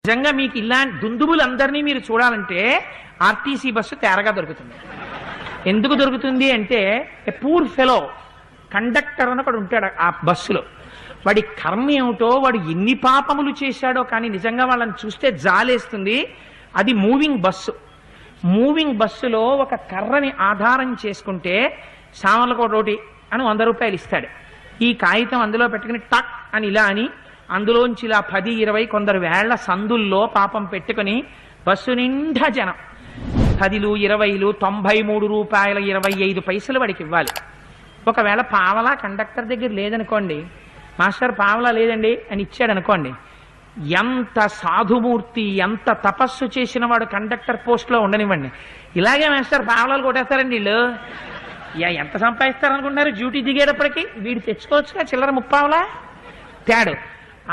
నిజంగా మీకు ఇలాంటి దుందుబులందరినీ మీరు చూడాలంటే ఆర్టీసీ బస్సు తేరగా దొరుకుతుంది. ఎందుకు దొరుకుతుంది అంటే పూర్ ఫెలో కండక్టర్ అని ఒకడు ఉంటాడు ఆ బస్సులో. వాడి కర్మ ఏమిటో, వాడు ఎన్ని పాపములు చేశాడో కానీ నిజంగా వాళ్ళని చూస్తే జాలేస్తుంది. అది మూవింగ్ బస్సు. మూవింగ్ బస్సులో ఒక కర్రని ఆధారం చేసుకుంటే సామర్లకోటి అని 100 రూపాయలు ఇస్తాడు. ఈ కాగితం అందులో పెట్టుకుని టక్ అని ఇలా అని అందులోంచి ఇలా 10, 20 కొందరు వేళ్ల సందుల్లో పాపం పెట్టుకుని బస్సు నిండా జనం 10లు 20లు 93 రూపాయల 25 పైసలు వాడికి ఇవ్వాలి. ఒకవేళ పావలా కండక్టర్ దగ్గర లేదనుకోండి, మాస్టర్ పావలా లేదండి అని ఇచ్చాడు అనుకోండి, ఎంత సాధుమూర్తి ఎంత తపస్సు చేసిన వాడు కండక్టర్ పోస్ట్లో ఉండనివ్వండి, ఇలాగే మాస్టర్ పావలాలు కొట్టేస్తారండి వీళ్ళు. ఎంత సంపాదిస్తారనుకుంటున్నారు డ్యూటీ దిగేటప్పటికి? వీడు తెచ్చుకోవచ్చుగా చిల్లర ముప్పావలా తేడు.